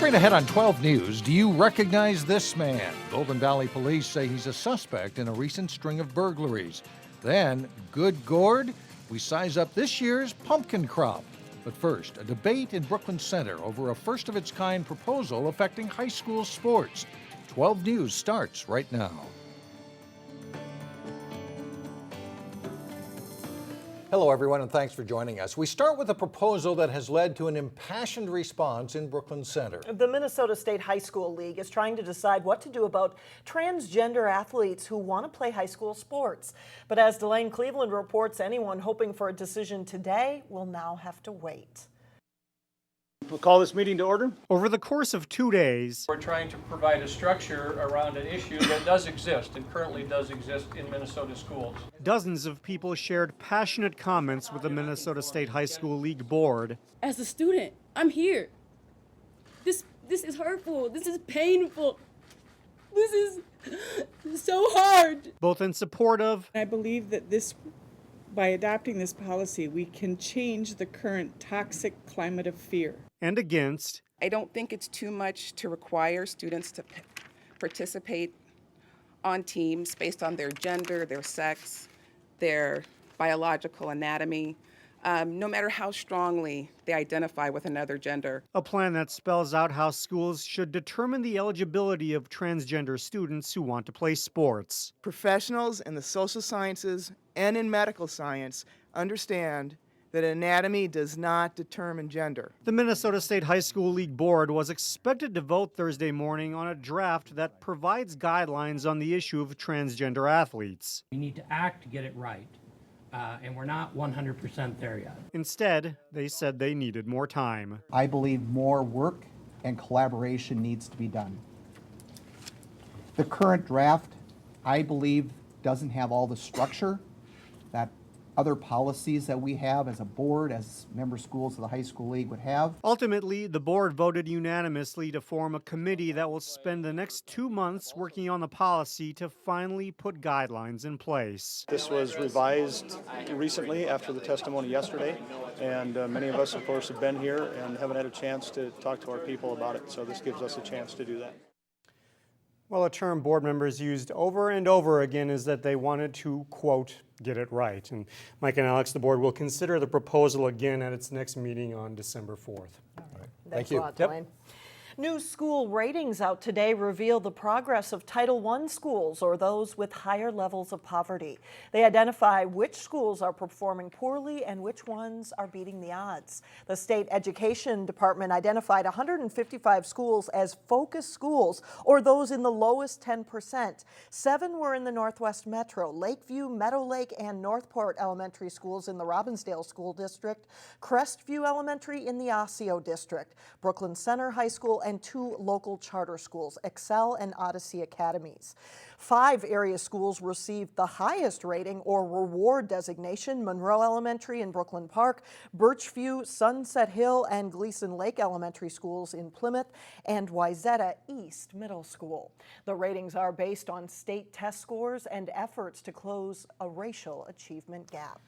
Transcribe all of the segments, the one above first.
Straight ahead on 12 News, do you recognize this man? Golden Valley police say he's a suspect in a recent string of burglaries. Then, good gourd, we size up this year's pumpkin crop. But first, a debate in Brooklyn Center over a first-of-its-kind proposal affecting high school sports. 12 News starts right now. Hello, everyone, and thanks for joining us. We start with a proposal that has led to an impassioned response in Brooklyn Center. The Minnesota State High School League is trying to decide what to do about transgender athletes who want to play high school sports. But as Delane Cleveland reports, anyone hoping for a decision today will now have to wait. We'll call this meeting to order. Over the course of 2 days, we're trying to provide a structure around an issue that does exist and currently does exist in Minnesota schools. Dozens of people shared passionate comments with the Minnesota State High School League board. As a student, I'm here. This is hurtful. This is painful. This is so hard. Both in support of, I believe that by adopting this policy, we can change the current toxic climate of fear. And against. I don't think it's too much to require students to participate on teams based on their gender, their sex, their biological anatomy, no matter how strongly they identify with another gender. A plan that spells out how schools should determine the eligibility of transgender students who want to play sports. Professionals in the social sciences and in medical science understand that anatomy does not determine gender. The Minnesota State High School League board was expected to vote Thursday morning on a draft that provides guidelines on the issue of transgender athletes. We need to act to get it right, and we're not 100% there yet. Instead, they said they needed more time. I believe more work and collaboration needs to be done. The current draft, I believe, doesn't have all the structure that other policies that we have as a board, as member schools of the high school league would have. Ultimately, the board voted unanimously to form a committee that will spend the next 2 months working on the policy to finally put guidelines in place. This was revised recently after the testimony yesterday, and many of us, of course, have been here and haven't had a chance to talk to our people about it, so this gives us a chance to do that. Well, a term board members used over and over again is that they wanted to, quote, get it right. And Mike and Alex, the board will consider the proposal again at its next meeting on December 4th. All right. Thank you. Yep. New school ratings out today reveal the progress of Title I schools, or those with higher levels of poverty. They identify which schools are performing poorly and which ones are beating the odds. The state education department identified 155 schools as focus schools, or those in the lowest 10%. 7 were in the Northwest Metro, Lakeview, Meadow Lake, and Northport elementary schools in the Robbinsdale School District, Crestview Elementary in the Osseo District, Brooklyn Center High School, and 2 local charter schools, Excel and Odyssey Academies. 5 area schools received the highest rating or reward designation: Monroe Elementary in Brooklyn Park, Birchview, Sunset Hill, and Gleason Lake Elementary Schools in Plymouth, and Wayzata East Middle School. The ratings are based on state test scores and efforts to close a racial achievement gap.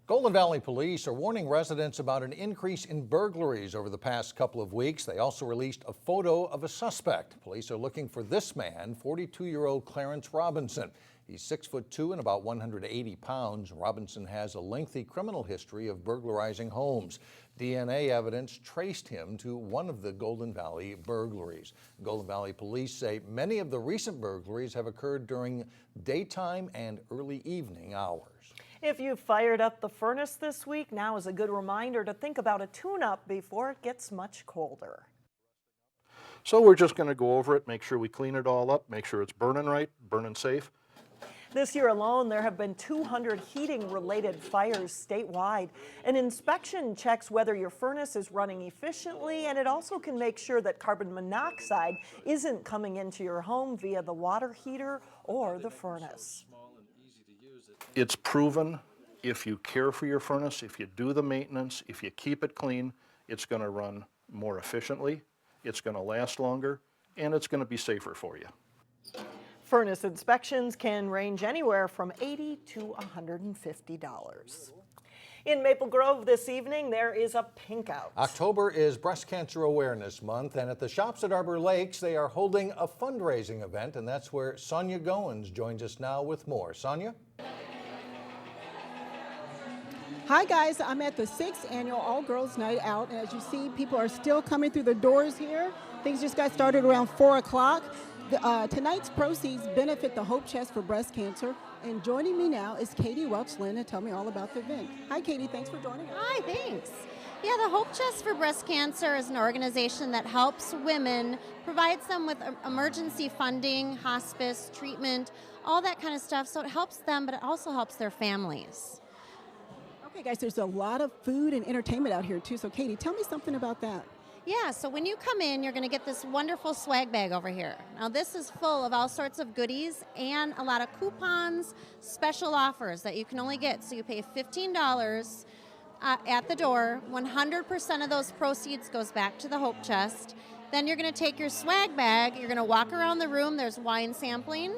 Golden Valley police are warning residents about an increase in burglaries over the past couple of weeks. They also released a photo of a suspect. Police are looking for this man, 42-year-old Clarence Robinson. He's 6'2" and about 180 pounds. Robinson has a lengthy criminal history of burglarizing homes. DNA evidence traced him to one of the Golden Valley burglaries. Golden Valley police say many of the recent burglaries have occurred during daytime and early evening hours. If you fired up the furnace this week, now is a good reminder to think about a tune-up before it gets much colder. So we're just going to go over it, make sure we clean it all up, make sure it's burning right, burning safe. This year alone, there have been 200 heating-related fires statewide. An inspection checks whether your furnace is running efficiently, and it also can make sure that carbon monoxide isn't coming into your home via the water heater or the furnace. It's proven if you care for your furnace, if you do the maintenance, if you keep it clean, it's going to run more efficiently, it's going to last longer, and it's going to be safer for you. Furnace inspections can range anywhere from $80 to $150. In Maple Grove this evening, there is a pink out. October is Breast Cancer Awareness Month, and at the shops at Arbor Lakes, they are holding a fundraising event, and that's where Sonia Goins joins us now with more. Sonia? Hi guys, I'm at the 6th annual All Girls Night Out, and as you see, people are still coming through the doors here. Things just got started around 4 o'clock. Tonight's proceeds benefit the Hope Chest for breast cancer, and joining me now is Katie Welch-Lynn to tell me all about the event. Hi Katie, thanks for joining us. Hi, thanks. Yeah, the Hope Chest for Breast Cancer is an organization that helps women, provides them with emergency funding, hospice, treatment, all that kind of stuff, so it helps them, but it also helps their families. Okay guys, there's a lot of food and entertainment out here too, so Katie, tell me something about that. Yeah, so when you come in, you're going to get this wonderful swag bag over here. Now this is full of all sorts of goodies and a lot of coupons, special offers that you can only get. So you pay $15 at the door. 100% of those proceeds goes back to the Hope Chest. Then you're going to take your swag bag, you're going to walk around the room. There's wine sampling,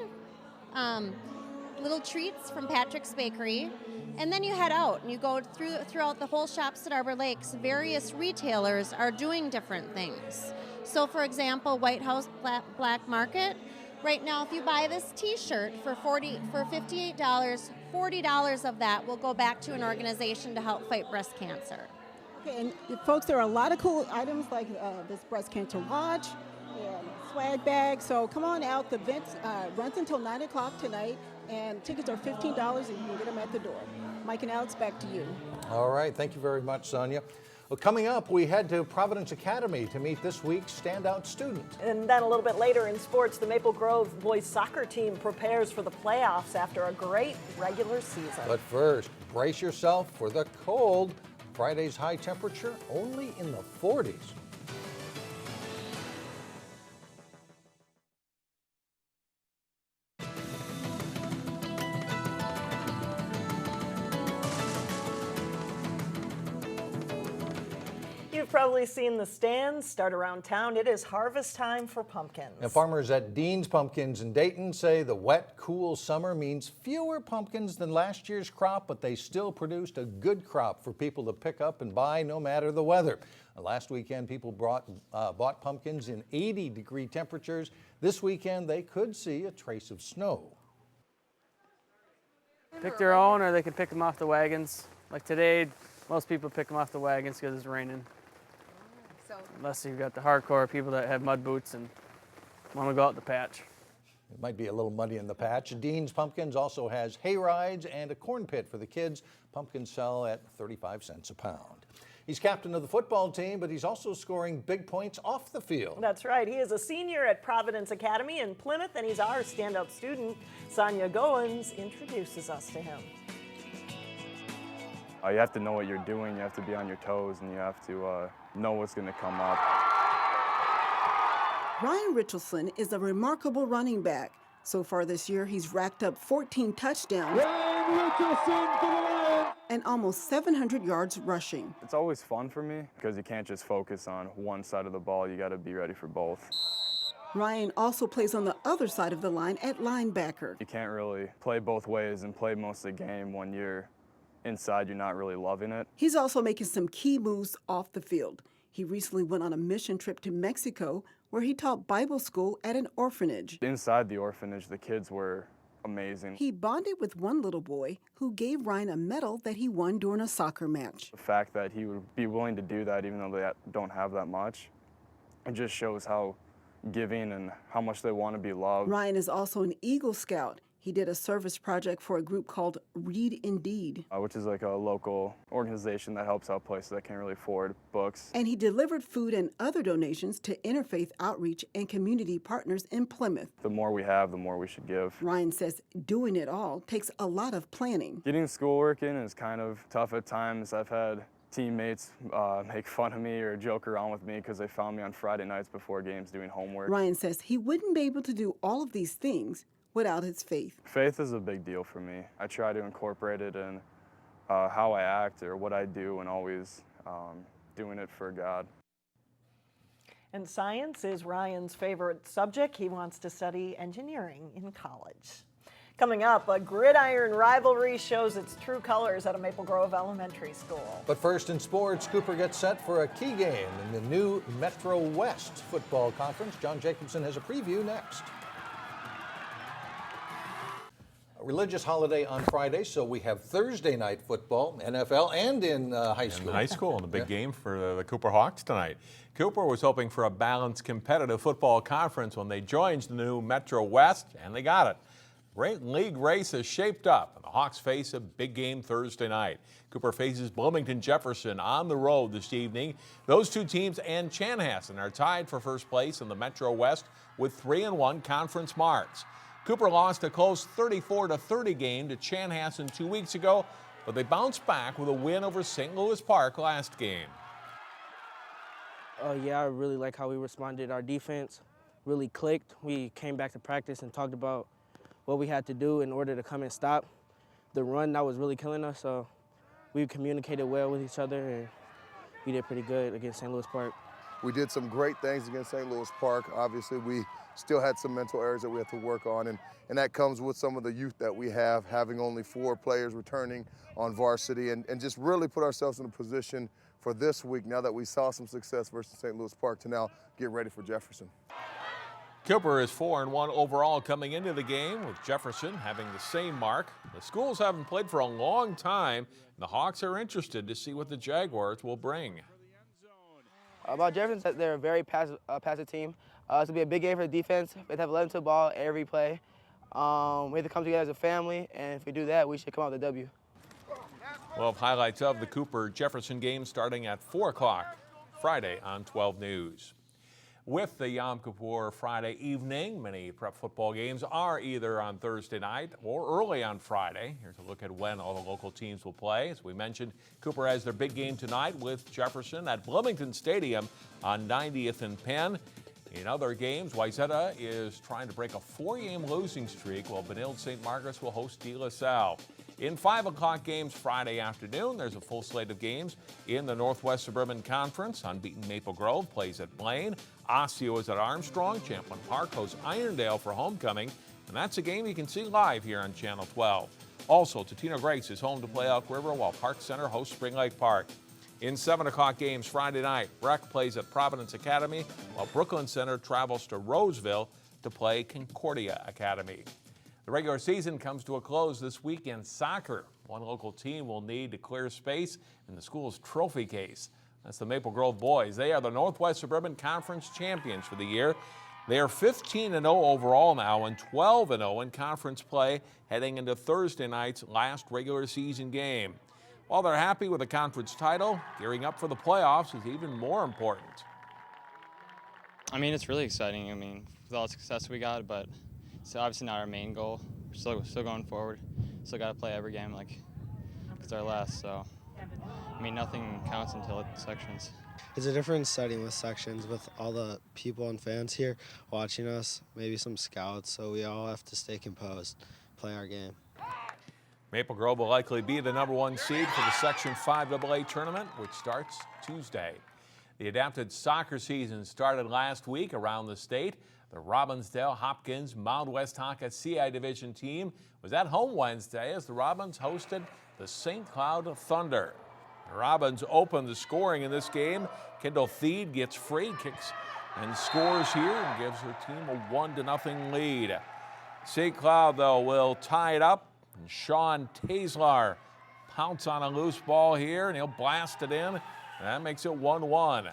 little treats from Patrick's Bakery. And then you head out and you go throughout the whole shops at Arbor Lakes. Various retailers are doing different things. So for example, White House Black Market, right now if you buy this t-shirt for $58, $40 of that will go back to an organization to help fight breast cancer. Okay, and folks, there are a lot of cool items like this breast cancer watch and swag bag. So come on out. The event runs until 9 o'clock tonight, and tickets are $15 and you can get them at the door. Mike and Alex, back to you. All right, thank you very much, Sonia. Well, coming up, we head to Providence Academy to meet this week's standout student. And then a little bit later in sports, the Maple Grove boys soccer team prepares for the playoffs after a great regular season. But first, brace yourself for the cold. Friday's high temperature only in the 40s. You've probably seen the stands start around town. It is harvest time for pumpkins. Now, farmers at Dean's Pumpkins in Dayton say the wet, cool summer means fewer pumpkins than last year's crop, but they still produced a good crop for people to pick up and buy no matter the weather. Last weekend, people bought pumpkins in 80-degree temperatures. This weekend, they could see a trace of snow. Pick their own, or they can pick them off the wagons. Like today, most people pick them off the wagons because it's raining. Unless you've got the hardcore people that have mud boots and want to go out the patch. It might be a little muddy in the patch. Dean's Pumpkins also has hay rides and a corn pit for the kids. Pumpkins sell at 35 cents a pound. He's captain of the football team, but he's also scoring big points off the field. That's right. He is a senior at Providence Academy in Plymouth, and he's our standout student. Sonia Goins introduces us to him. You have to know what you're doing, you have to be on your toes, and you have to know what's going to come up. Ryan Richelsen is a remarkable running back. So far this year, he's racked up 14 touchdowns and almost 700 yards rushing. It's always fun for me because you can't just focus on one side of the ball, you got to be ready for both. Ryan also plays on the other side of the line at linebacker. You can't really play both ways and play most of the game when you're inside, you're not really loving it. He's also making some key moves off the field. He recently went on a mission trip to Mexico where he taught Bible school at an orphanage. Inside the orphanage, the kids were amazing. He bonded with one little boy who gave Ryan a medal that he won during a soccer match. The fact that he would be willing to do that even though they don't have that much, it just shows how giving and how much they want to be loved. Ryan is also an Eagle Scout. He did a service project for a group called Read Indeed, which is like a local organization that helps out places that can't really afford books. And he delivered food and other donations to interfaith outreach and community partners in Plymouth. The more we have, the more we should give. Ryan says doing it all takes a lot of planning. Getting schoolwork in is kind of tough at times. I've had teammates make fun of me or joke around with me because they found me on Friday nights before games doing homework. Ryan says he wouldn't be able to do all of these things without his faith. Faith is a big deal for me. I try to incorporate it in how I act or what I do, and always doing it for God. And science is Ryan's favorite subject. He wants to study engineering in college. Coming up, a gridiron rivalry shows its true colors at a Maple Grove Elementary School. But first in sports, Cooper gets set for a key game in the new Metro West Football Conference. John Jacobson has a preview next. A religious holiday on Friday, so we have Thursday night football, NFL, and in high school. In high school, and a big game for the Cooper Hawks tonight. Cooper was hoping for a balanced, competitive football conference when they joined the new Metro West, and they got it. Great league race is shaped up, and the Hawks face a big game Thursday night. Cooper faces Bloomington Jefferson on the road this evening. Those two teams and Chanhassen are tied for first place in the Metro West with 3-1 conference marks. Cooper lost a close 34-30 game to Chanhassen 2 weeks ago, but they bounced back with a win over St. Louis Park last game. Yeah, I really like how we responded. Our defense really clicked. We came back to practice and talked about what we had to do in order to come and stop the run that was really killing us. So we communicated well with each other, and we did pretty good against St. Louis Park. We did some great things against St. Louis Park. Obviously, we still had some mental areas that we had to work on, and that comes with some of the youth that we have, having only 4 players returning on varsity, and just really put ourselves in a position for this week, now that we saw some success versus St. Louis Park, to now get ready for Jefferson. Cooper is 4-1 overall coming into the game, with Jefferson having the same mark. The schools haven't played for a long time, and the Hawks are interested to see what the Jaguars will bring. About Jefferson, they're a very passive team. It's going to be a big game for the defense. They have 11 to the ball every play. We have to come together as a family, and if we do that, we should come out with a W. We'll have highlights of the Cooper-Jefferson game starting at 4 o'clock Friday on 12 News. With the Yom Kippur Friday evening, many prep football games are either on Thursday night or early on Friday. Here's a look at when all the local teams will play. As we mentioned, Cooper has their big game tonight with Jefferson at Bloomington Stadium on 90th and Penn. In other games, Wayzata is trying to break a 4-game losing streak, while Benilde St. Margaret's will host De La Salle. In 5 o'clock games Friday afternoon, there's a full slate of games in the Northwest Suburban Conference. Unbeaten Maple Grove plays at Blaine. Osseo is at Armstrong. Champlain Park hosts Irondale for homecoming. And that's a game you can see live here on Channel 12. Also, Totino Grace is home to play Elk River, while Park Center hosts Spring Lake Park. In 7 o'clock games Friday night, Breck plays at Providence Academy, while Brooklyn Center travels to Roseville to play Concordia Academy. The regular season comes to a close this week in soccer. One local team will need to clear space in the school's trophy case. That's the Maple Grove boys. They are the Northwest Suburban Conference champions for the year. They are 15-0 overall now and 12-0 in conference play heading into Thursday night's last regular season game. While they're happy with the conference title, gearing up for the playoffs is even more important. I mean, it's really exciting. I mean, with all the success we got, but it's obviously not our main goal. We're still going forward. Still got to play every game like it's our last. So, I mean, nothing counts until it's sections. It's a different setting with sections, with all the people and fans here watching us, maybe some scouts, so we all have to stay composed, play our game. Maple Grove will likely be the #1 seed for the Section 5 AA tournament, which starts Tuesday. The adapted soccer season started last week around the state. The Robbinsdale Hopkins Mound West Honka CI Division team was at home Wednesday as the Robins hosted the St. Cloud Thunder. The Robins opened the scoring in this game. Kendall Theed gets free kicks and scores here and gives her team a 1-0 lead. St. Cloud, though, will tie it up. And Sean Taslar pounce on a loose ball here, and he'll blast it in, and that makes it 1-1.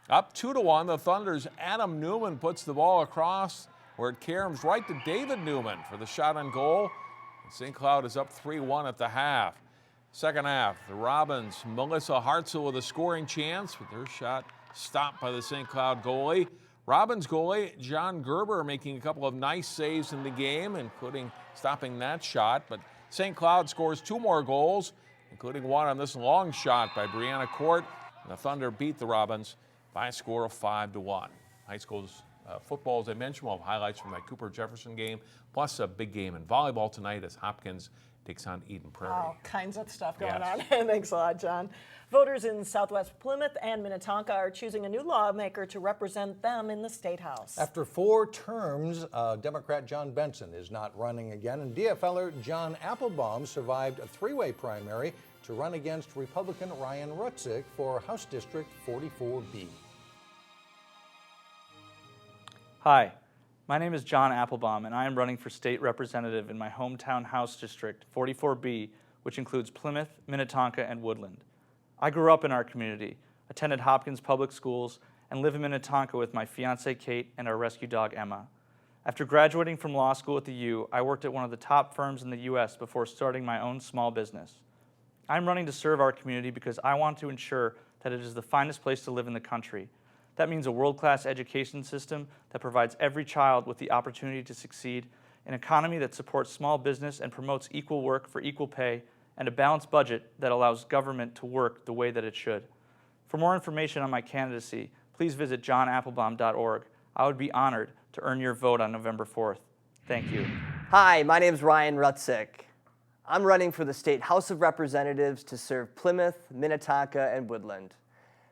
Up 2-1, the Thunder's Adam Newman puts the ball across where it caroms right to David Newman for the shot on goal. St. Cloud is up 3-1 at the half. Second half, the Robins, Melissa Hartzell with a scoring chance with her shot stopped by the St. Cloud goalie. Robins goalie John Gerber making a couple of nice saves in the game, including stopping that shot. But St. Cloud scores 2 more goals, including one on this long shot by Brianna Court. And the Thunder beat the Robins by a score of 5-1. High school's football, as I mentioned, we'll have highlights from that Cooper-Jefferson game, plus a big game in volleyball tonight as Hopkins takes on Eden Prairie. All kinds of stuff going Yes. on. Thanks a lot, John. Voters in Southwest Plymouth and Minnetonka are choosing a new lawmaker to represent them in the State House. After 4 terms, Democrat John Benson is not running again, and DFLer John Applebaum survived a 3-way primary to run against Republican Ryan Rutzik for House District 44B. Hi, my name is John Applebaum, and I am running for state representative in my hometown House District 44B, which includes Plymouth, Minnetonka, and Woodland. I grew up in our community, attended Hopkins Public Schools, and live in Minnetonka with my fiancée Kate and our rescue dog Emma. After graduating from law school at the U, I worked at one of the top firms in the U.S. before starting my own small business. I'm running to serve our community because I want to ensure that it is the finest place to live in the country. That means a world-class education system that provides every child with the opportunity to succeed, an economy that supports small business and promotes equal work for equal pay, and a balanced budget that allows government to work the way that it should. For more information on my candidacy, please visit johnapplebaum.org. I would be honored to earn your vote on November 4th. Thank you. Hi, my name is Ryan Rutzik. I'm running for the State House of Representatives to serve Plymouth, Minnetonka, and Woodland.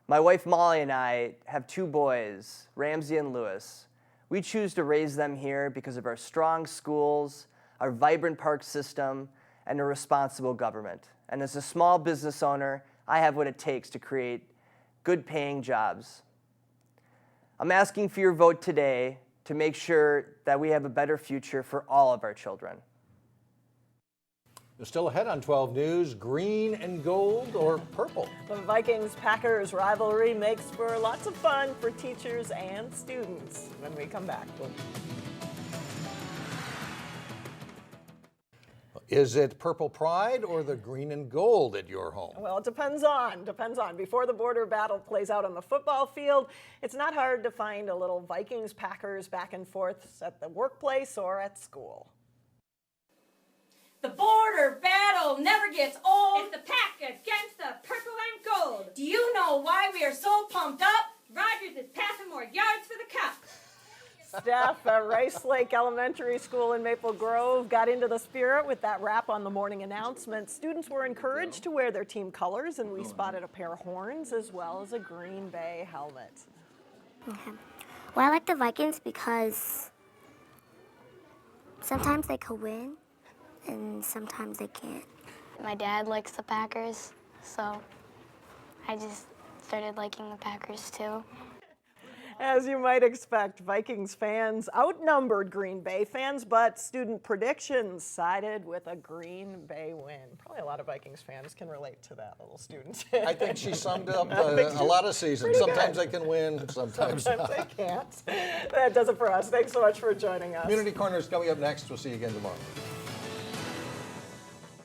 My wife Molly and I have 2 boys, Ramsey and Lewis. We choose to raise them here because of our strong schools, our vibrant park system, and a responsible government. And as a small business owner, I have what it takes to create good paying jobs. I'm asking for your vote today to make sure that we have a better future for all of our children. Still ahead on 12 News, green and gold or purple? The Vikings-Packers rivalry makes for lots of fun for teachers and students when we come back. Is it purple pride or the green and gold at your home? Well, it depends on. Before the border battle plays out on the football field, it's not hard to find a little Vikings-Packers back and forth at the workplace or at school. The border battle never gets old. It's the pack against the purple and gold. Do you know why we are so pumped up? Rogers is passing more yards for the cup. Staff at Rice Lake Elementary School in Maple Grove got into the spirit with that rap on the morning announcement. Students were encouraged to wear their team colors, and we spotted a pair of horns as well as a Green Bay helmet. Okay. Well, I like the Vikings because sometimes they could win and sometimes they can't. My dad likes the Packers, so I just started liking the Packers too. As you might expect, Vikings fans outnumbered Green Bay fans, but student predictions sided with a Green Bay win. Probably a lot of Vikings fans can relate to that little student. I think she summed up a lot of seasons. Sometimes they can win, sometimes not. They can't. That does it for us. Thanks so much for joining us. Community Corner is coming up next. We'll see you again tomorrow.